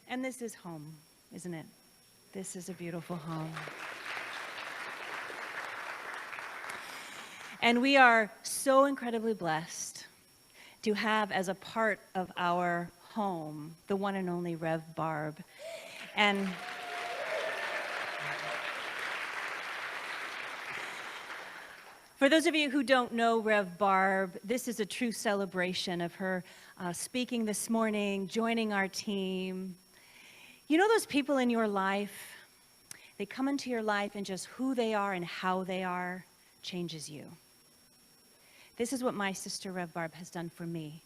And this is home, isn't it? This is a beautiful home. And we are so incredibly blessed to have as a part of our home the one and only Rev Barb. And for those of you who don't know Rev Barb, this is a true celebration of her speaking this morning, joining our team. You know those people in your life, they come into your life and just who they are and how they are changes you. This is what my sister Rev Barb has done for me.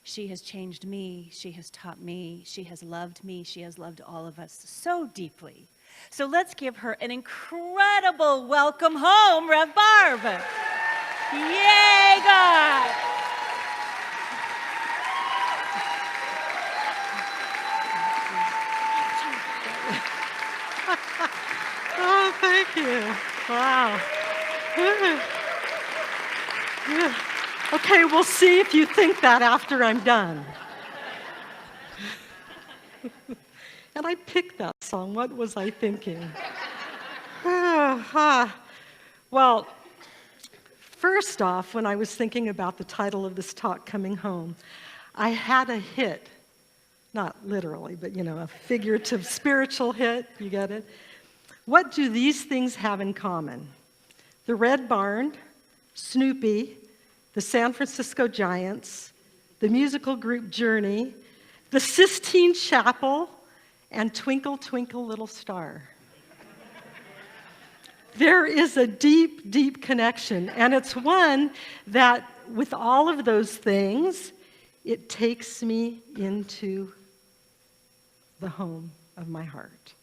She has changed me, she has taught me, she has loved me, she has loved all of us so deeply. So let's give her an incredible welcome home, Rev Barb. Yay, God! Oh, thank you. Wow. Yeah. Okay, we'll see if you think that after I'm done. And I picked that song. What was I thinking? Well, first off, when I was thinking about the title of this talk, Coming Home, I had a hit. Not literally, but a figurative spiritual hit. You get it? What do these things have in common? The Red Barn, Snoopy, the San Francisco Giants, the musical group Journey, the Sistine Chapel, and Twinkle, Twinkle, Little Star. There is a deep, deep connection, and it's one that, with all of those things, it takes me into the home of my heart.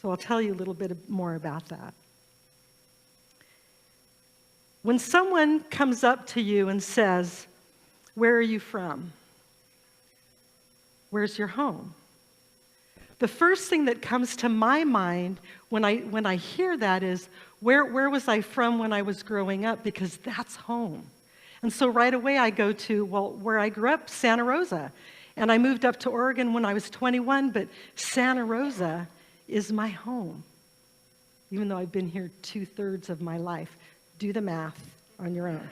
So I'll tell you a little bit more about that. When someone comes up to you and says, "Where are you from? Where's your home?" The first thing that comes to my mind when I hear that is, where was I from when I was growing up? Because that's home. And so right away I go to, where I grew up, Santa Rosa. And I moved up to Oregon when I was 21, but Santa Rosa is my home, even though I've been here 2/3 of my life. Do the math on your own.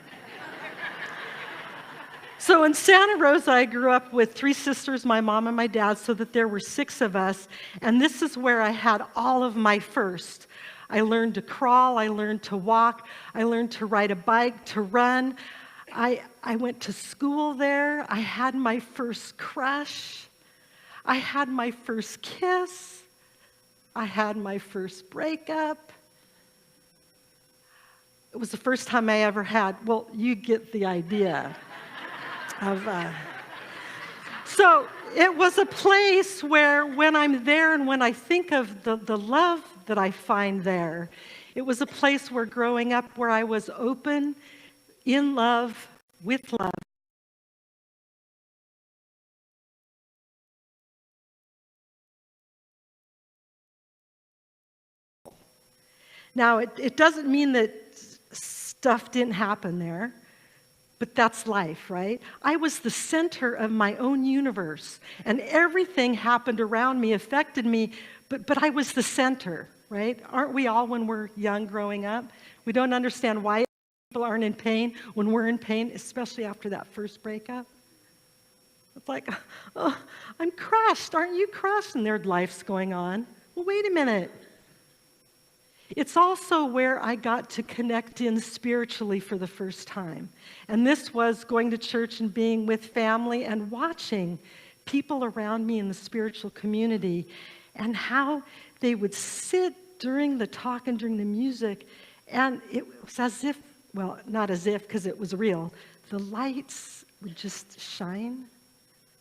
So in Santa Rosa, I grew up with 3 sisters, my mom and my dad, so that there were 6 of us. And this is where I had all of my first. I learned to crawl, I learned to walk, I learned to ride a bike, to run. I went to school there. I had my first crush. I had my first kiss. I had my first breakup. It was the first time I ever had, you get the idea. So it was a place where when I'm there and when I think of the love that I find there, it was a place where growing up where I was open, in love, with love. Now, it doesn't mean that stuff didn't happen there. But that's life, right? I was the center of my own universe, and everything happened around me, affected me, but I was the center, right? Aren't we all when we're young growing up? We don't understand why people aren't in pain when we're in pain, especially after that first breakup. It's like, oh, I'm crushed. Aren't you crushed? And their life's going on. Well, wait a minute. It's also where I got to connect in spiritually for the first time. And this was going to church and being with family and watching people around me in the spiritual community and how they would sit during the talk and during the music. And it was as if, not as if because it was real, the lights would just shine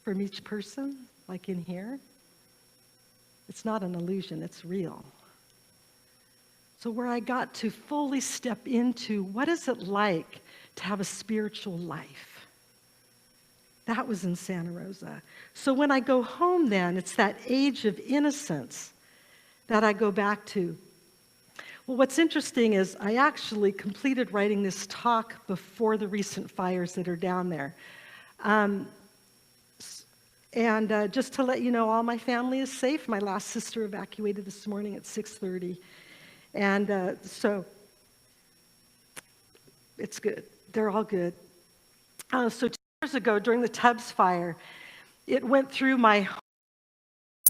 from each person, like in here. It's not an illusion, it's real. So where I got to fully step into what is it like to have a spiritual life. That was in Santa Rosa. So when I go home then, it's that age of innocence that I go back to. Well, what's interesting is I actually completed writing this talk before the recent fires that are down there. And just to let you know, all my family is safe. My last sister evacuated this morning at 6:30. And so it's good. They're all good. So 2 years ago, during the Tubbs fire, it went through my home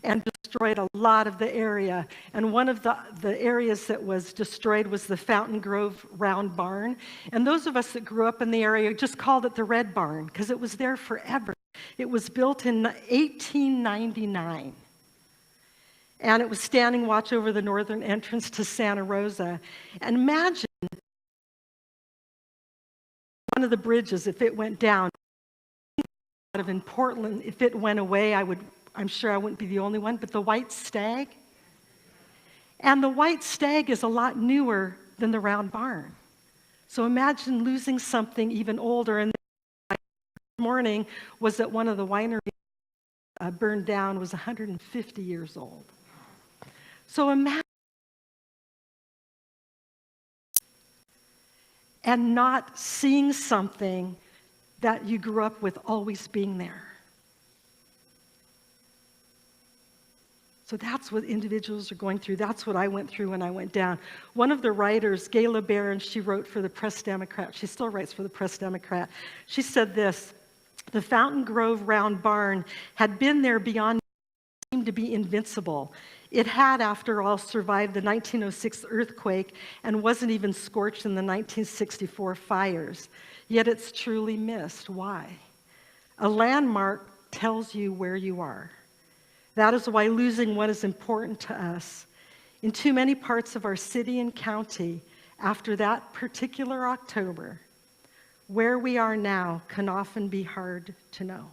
and destroyed a lot of the area. And one of the areas that was destroyed was the Fountain Grove Round Barn. And those of us that grew up in the area just called it the Red Barn because it was there forever. It was built in 1899. And it was standing watch over the northern entrance to Santa Rosa. And imagine one of the bridges, if it went down, out of in Portland, if it went away, I'm sure I wouldn't be the only one, but the White Stag. And the White Stag is a lot newer than the Round Barn. So imagine losing something even older. And this morning was that one of the wineries burned down was 150 years old. So imagine and not seeing something that you grew up with always being there. So that's what individuals are going through. That's what I went through when I went down. One of the writers, Gayla Barron, she wrote for the Press Democrat. She still writes for the Press Democrat. She said this: the Fountain Grove Round Barn had been there beyond seemed to be invincible. It had, after all, survived the 1906 earthquake and wasn't even scorched in the 1964 fires. Yet it's truly missed. Why? A landmark tells you where you are. That is why losing what is important to us in too many parts of our city and county after that particular October, where we are now can often be hard to know.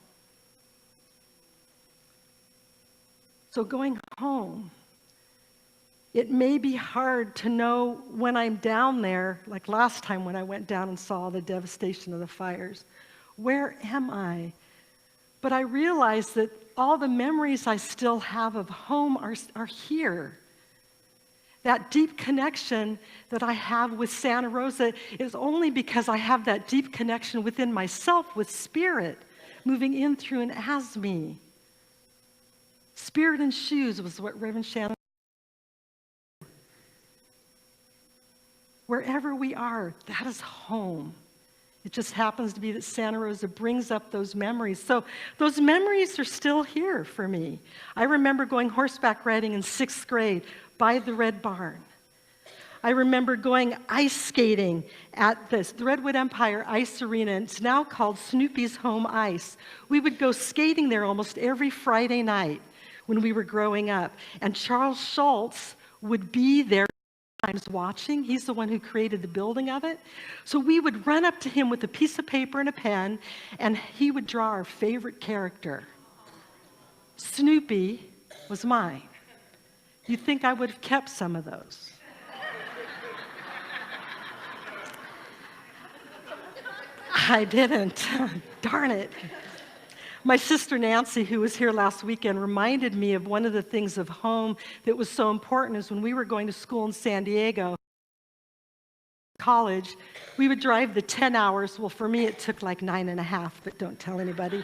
So going home, it may be hard to know when I'm down there, like last time when I went down and saw the devastation of the fires. Where am I? But I realize that all the memories I still have of home are here. That deep connection that I have with Santa Rosa is only because I have that deep connection within myself with Spirit moving in through and as me. Spirit and shoes was what Reverend Shannon. Wherever we are, that is home. It just happens to be that Santa Rosa brings up those memories. So those memories are still here for me. I remember going horseback riding in 6th grade by the Red Barn. I remember going ice skating at the Redwood Empire Ice Arena. It's now called Snoopy's Home Ice. We would go skating there almost every Friday night when we were growing up. And Charles Schultz would be there sometimes watching. He's the one who created the building of it. So we would run up to him with a piece of paper and a pen, and he would draw our favorite character. Snoopy was mine. You'd think I would have kept some of those. I didn't. Darn it. My sister Nancy, who was here last weekend, reminded me of one of the things of home that was so important is when we were going to school in San Diego, college, we would drive the 10 hours. Well, for me, it took like 9.5, but don't tell anybody.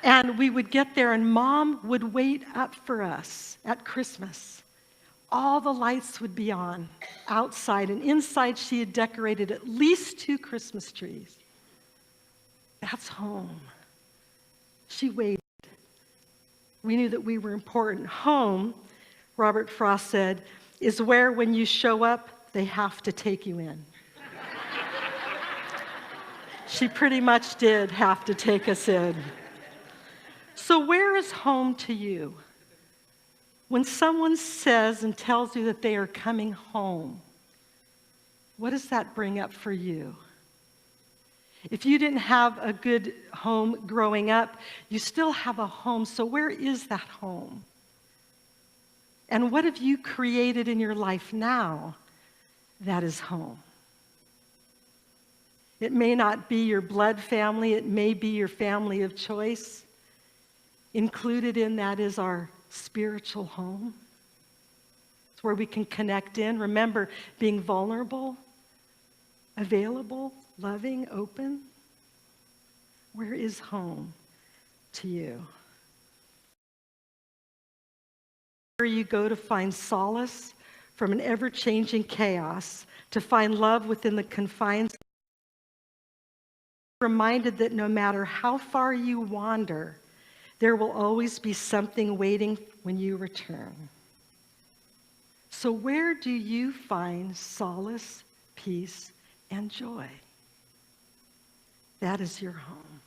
And we would get there, and Mom would wait up for us at Christmas. All the lights would be on outside, and inside she had decorated at least 2 Christmas trees. That's home. She waited. We knew that we were important. Home, Robert Frost said, is where when you show up, they have to take you in. She pretty much did have to take us in. So where is home to you? When someone says and tells you that they are coming home, what does that bring up for you? If you didn't have a good home growing up, you still have a home. So where is that home? And what have you created in your life now that is home? It may not be your blood family. It may be your family of choice. Included in that is our spiritual home. It's where we can connect in. Remember, being vulnerable, available, loving, open. Where is home to you. Where you go to find solace from an ever-changing chaos, to find love within the confines. Reminded that no matter how far you wander, there will always be something waiting when you return. So where do you find solace, peace, and joy? That is your home.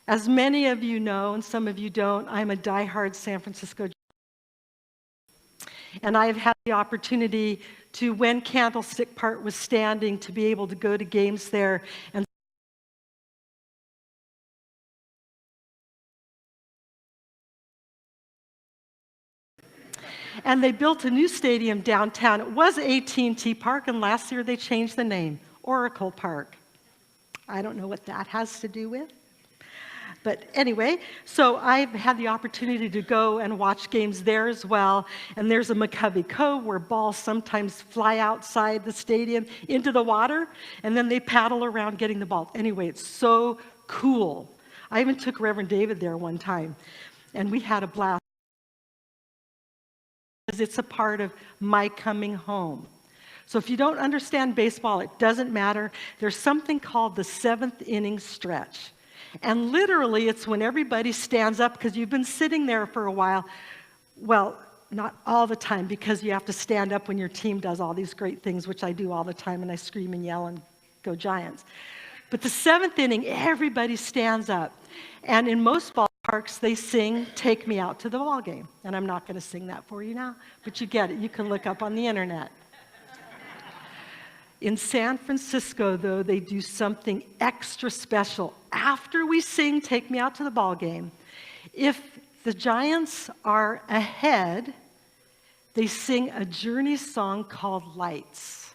As many of you know, and some of you don't, I'm a diehard San Francisco. And I've had the opportunity to, when Candlestick Park was standing, to be able to go to games there. And they built a new stadium downtown. It was AT&T Park, and last year they changed the name, Oracle Park. I don't know what that has to do with. But anyway, so I've had the opportunity to go and watch games there as well. And there's a McCovey Cove where balls sometimes fly outside the stadium into the water, and then they paddle around getting the ball. Anyway, it's so cool. I even took Reverend David there one time, and we had a blast. Because it's a part of my coming home. So if you don't understand baseball, it doesn't matter. There's something called the 7th inning stretch. And literally, it's when everybody stands up because you've been sitting there for a while. Well, not all the time, because you have to stand up when your team does all these great things, which I do all the time, and I scream and yell and go Giants. But the 7th inning, everybody stands up. And in most ballparks, they sing "Take Me Out to the Ball Game." And I'm not going to sing that for you now, but you get it. You can look up on the internet. In San Francisco, though, they do something extra special. After we sing "Take Me Out to the Ball Game," if the Giants are ahead, they sing a Journey song called "Lights."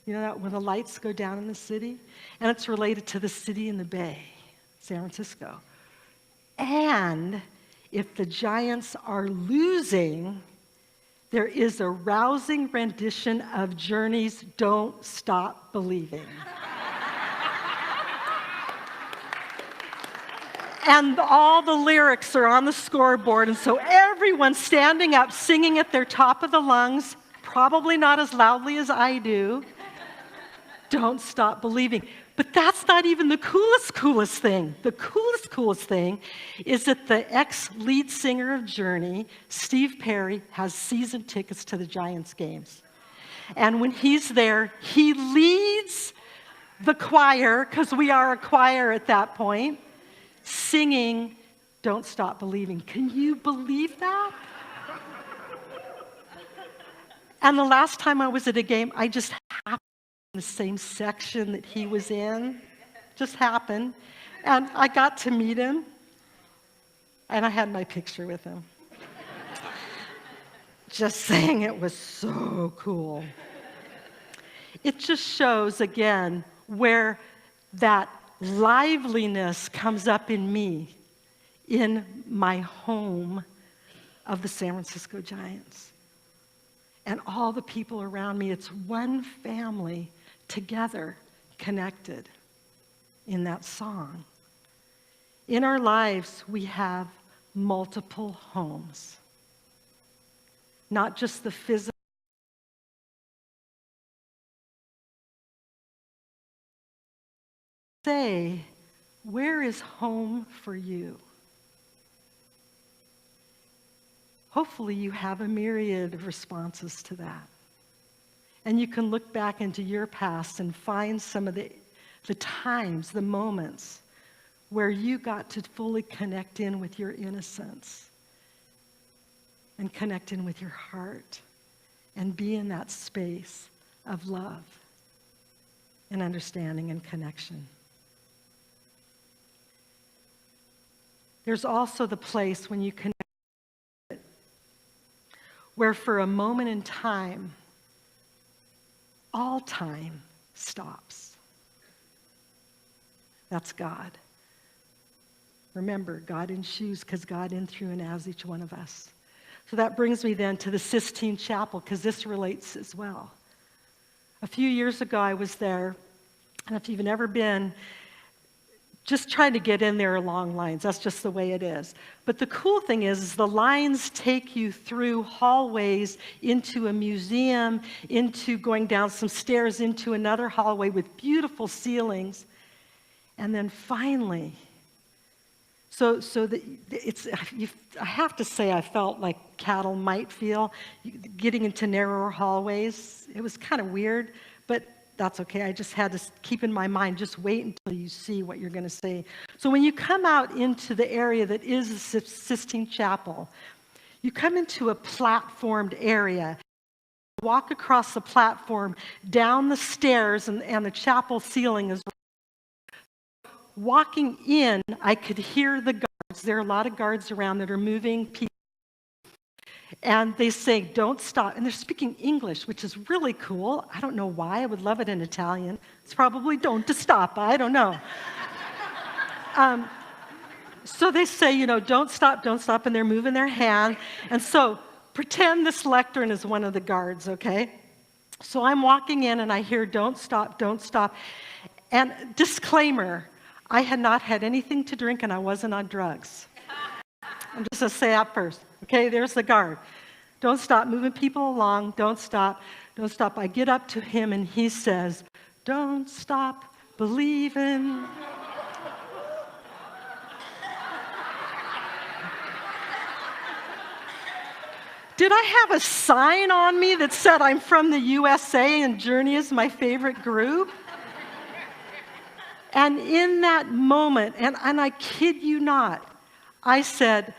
You know that, when the lights go down in the city? And it's related to the city in the Bay, San Francisco. And if the Giants are losing, there is a rousing rendition of Journey's "Don't Stop Believing." And all the lyrics are on the scoreboard, and so everyone's standing up, singing at their top of the lungs, probably not as loudly as I do, "Don't Stop Believing." But that's not even the coolest thing. The coolest thing is that the ex-lead singer of Journey, Steve Perry, has season tickets to the Giants games. And when he's there, he leads the choir, because we are a choir at that point, singing "Don't Stop Believing." Can you believe that? And the last time I was at a game, I just happened in the same section that he was in. Just happened. And I got to meet him, and I had my picture with him. Just saying, it was so cool. It just shows, again, where that liveliness comes up in me, in my home of the San Francisco Giants. And all the people around me, it's one family together, connected in that song. In our lives, we have multiple homes. Not just the physical. Say, where is home for you? Hopefully you have a myriad of responses to that. And you can look back into your past and find some of the times, the moments, where you got to fully connect in with your innocence and connect in with your heart and be in that space of love and understanding and connection. There's also the place when you connect, where for a moment in time, all time stops. That's God. Remember, God in shoes, because God in, through, and as each one of us. So that brings me then to the Sistine Chapel, because this relates as well. A few years ago, I was there, and if you've never been, just trying to get in there along lines. That's just the way it is. But the cool thing is the lines take you through hallways into a museum, into going down some stairs into another hallway with beautiful ceilings. And then finally, I have to say I felt like cattle might feel, getting into narrower hallways. It was kind of weird, but that's okay. I just had to keep in my mind, just wait until you see what you're going to see. So when you come out into the area that is the Sistine Chapel, you come into a platformed area. Walk across the platform, down the stairs, and the chapel ceiling is. Walking in, I could hear the guards. There are a lot of guards around that are moving people. And they say, don't stop. And they're speaking English, which is really cool. I don't know why. I would love it in Italian. It's probably don't stop. I don't know. So they say, don't stop, and they're moving their hand. And so pretend this lectern is one of the guards, okay? So I'm walking in, and I hear, don't stop, don't stop. And disclaimer, I had not had anything to drink, and I wasn't on drugs. I'm just going to say that first. Okay, there's the guard. Don't stop moving people along. Don't stop. Don't stop. I get up to him, and he says, don't stop believing. Did I have a sign on me that said I'm from the USA and Journey is my favorite group? And in that moment, and I kid you not, I said,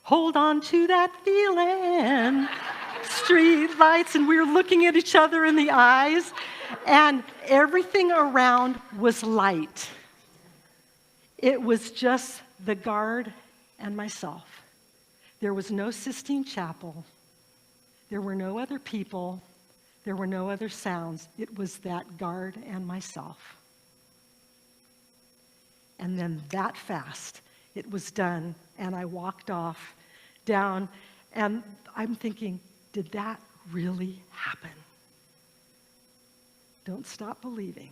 hold on to that feeling. Street lights, and we were looking at each other in the eyes, and everything around was light. It was just the guard and myself. There was no Sistine Chapel. There were no other people. There were no other sounds. It was that guard and myself. And then that fast, it was done, and I walked off down, and I'm thinking, did that really happen? Don't stop believing.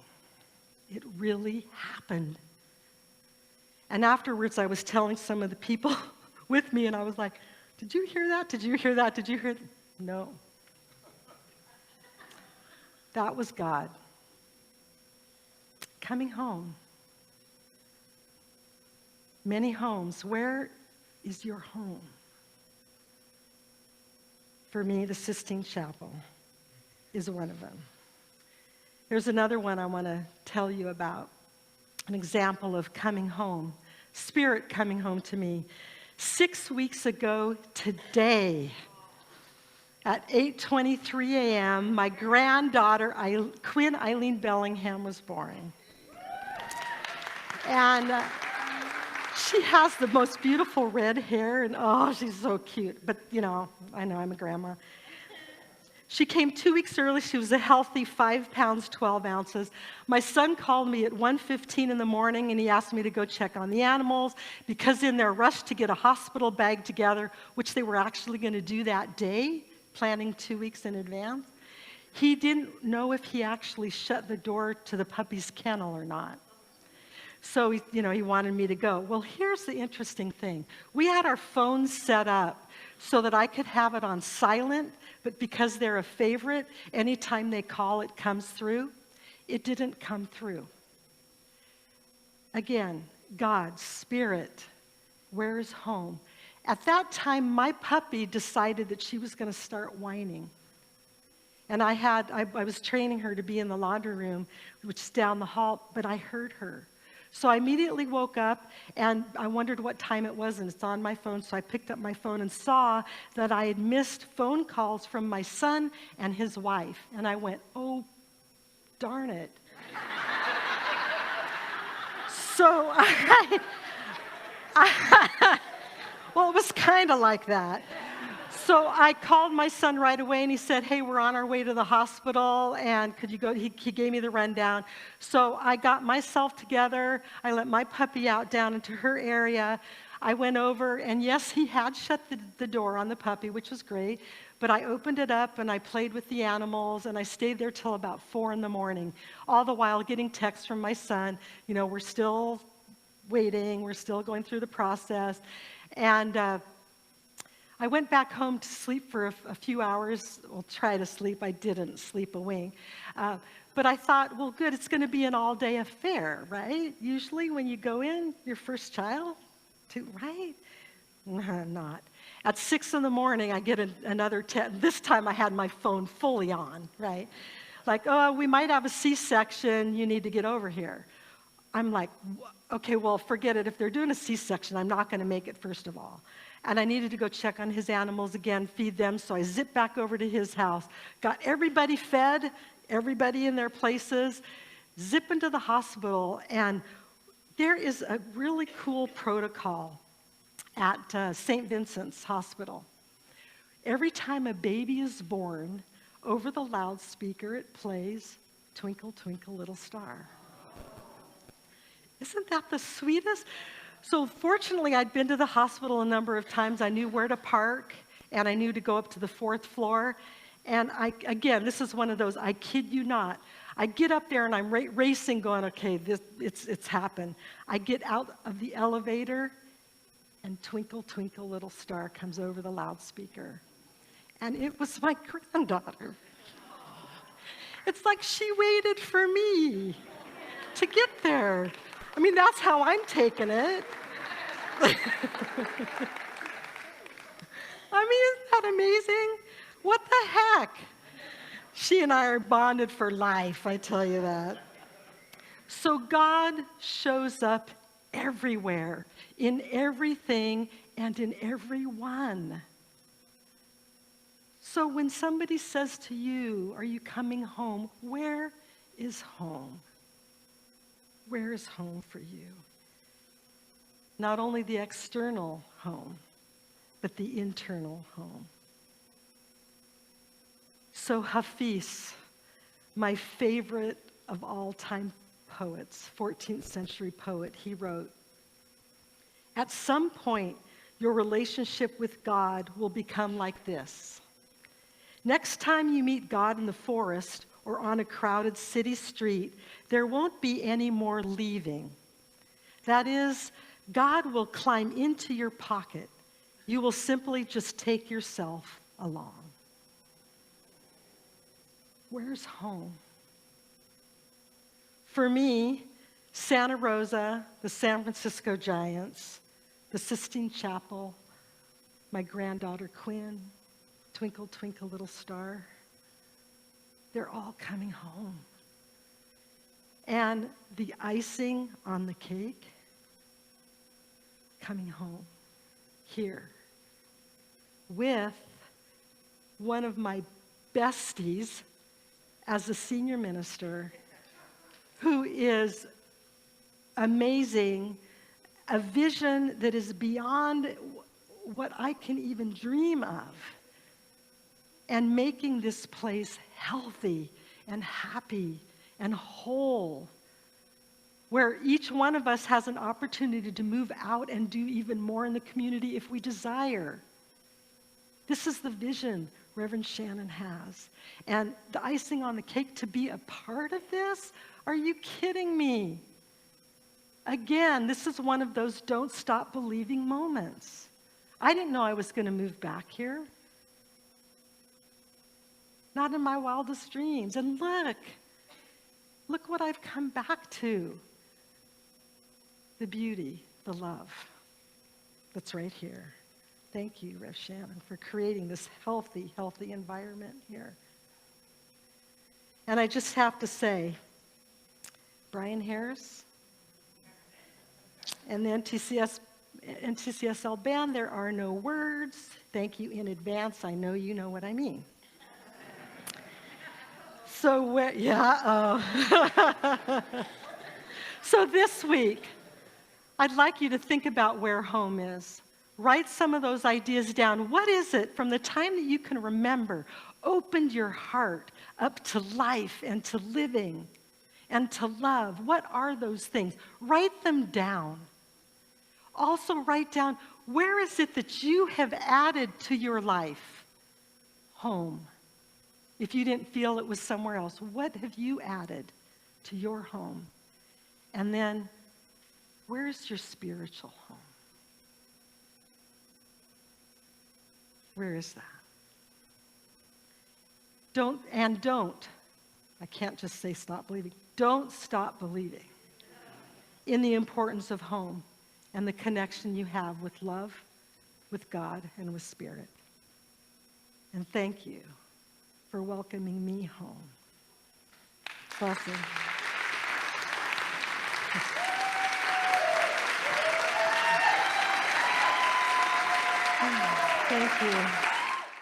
It really happened. And afterwards, I was telling some of the people with me, and I was like, did you hear that? Did you hear that? Did you hear that? No. That was God. Coming home. Many homes. Where is your home? For me, the Sistine Chapel is one of them. There's another one I want to tell you about, an example of coming home, Spirit coming home to me. 6 weeks ago today, at 8:23 a.m., my granddaughter, Quinn Eileen Bellingham, was born. And she has the most beautiful red hair, and oh, she's so cute. But, I know I'm a grandma. She came 2 weeks early. She was a healthy 5 pounds, 12 ounces. My son called me at 1:15 in the morning, and he asked me to go check on the animals because in their rush to get a hospital bag together, which they were actually going to do that day, planning 2 weeks in advance, he didn't know if he actually shut the door to the puppy's kennel or not. So, he wanted me to go. Well, here's the interesting thing. We had our phones set up so that I could have it on silent, but because they're a favorite, anytime they call, it comes through. It didn't come through. Again, God, Spirit, where is home? At that time, my puppy decided that she was going to start whining. And I was training her to be in the laundry room, which is down the hall, but I heard her. So I immediately woke up, and I wondered what time it was, and it's on my phone, so I picked up my phone and saw that I had missed phone calls from my son and his wife. And I went, oh, darn it. So well, it was kind of like that. So I called my son right away, and he said, hey, we're on our way to the hospital, and could you go? He gave me the rundown. So I got myself together. I let my puppy out down into her area. I went over, and yes, he had shut the door on the puppy, which was great, but I opened it up, and I played with the animals, and I stayed there till about 4 in the morning, all the while getting texts from my son, we're still waiting, we're still going through the process, and I went back home to sleep for a few hours. Well, try to sleep. I didn't sleep a wink. But I thought, well, good, it's going to be an all-day affair, right? Usually when you go in, your first child, right? Not. At 6 in the morning, I get another text. This time I had my phone fully on, right? Like, oh, we might have a C-section. You need to get over here. I'm like, okay, well, forget it. If they're doing a C-section, I'm not going to make it, first of all. And I needed to go check on his animals again, feed them, so I zipped back over to his house, got everybody fed, everybody in their places, zip into the hospital, and there is a really cool protocol at St. Vincent's Hospital. Every time a baby is born, over the loudspeaker it plays, "Twinkle, Twinkle, Little Star." Isn't that the sweetest? So fortunately, I'd been to the hospital a number of times. I knew where to park, and I knew to go up to the 4th floor. And again, this is one of those, I kid you not. I get up there, and I'm racing, going, okay, it's happened. I get out of the elevator, and "Twinkle, Twinkle, Little Star" comes over the loudspeaker. And it was my granddaughter. It's like she waited for me to get there. I mean, that's how I'm taking it. I mean, isn't that amazing? What the heck? She and I are bonded for life, I tell you that. So God shows up everywhere, in everything, and in everyone. So when somebody says to you, "Are you coming home?" where is home? Where is home for you? Not only the external home, but the internal home. So Hafiz, my favorite of all time poets, 14th century poet, he wrote, "At some point, your relationship with God will become like this. Next time you meet God in the forest or on a crowded city street, there won't be any more leaving. That is, God will climb into your pocket. You will simply just take yourself along." Where's home? For me, Santa Rosa, the San Francisco Giants, the Sistine Chapel, my granddaughter Quinn, "Twinkle, Twinkle, Little Star," they're all coming home. And the icing on the cake, coming home here with one of my besties as a senior minister, who is amazing, a vision that is beyond what I can even dream of, and making this place healthy and happy and whole, where each one of us has an opportunity to move out and do even more in the community if we desire. This is the vision Reverend Shannon has. And the icing on the cake, to be a part of this? Are you kidding me? Again, this is one of those don't stop believing moments. I didn't know I was going to move back here. Not in my wildest dreams. And look what I've come back to. The beauty, the love that's right here. Thank you, Rev Shannon, for creating this healthy environment here. And I just have to say, Brian Harris and the NTCSL band, there are no words. Thank you in advance. I know you know what I mean. So, So this week, I'd like you to think about where home is. Write some of those ideas down. What is it from the time that you can remember opened your heart up to life and to living and to love? What are those things? Write them down. also write down, where is it that you have added to your life? Home. If you didn't feel it was somewhere else, what have you added to your home? And then, where's your spiritual home? Where is that? Don't, I can't just say stop believing. Don't stop believing in the importance of home and the connection you have with love, with God, and with Spirit. And thank you for welcoming me home. Blessing. Thank you.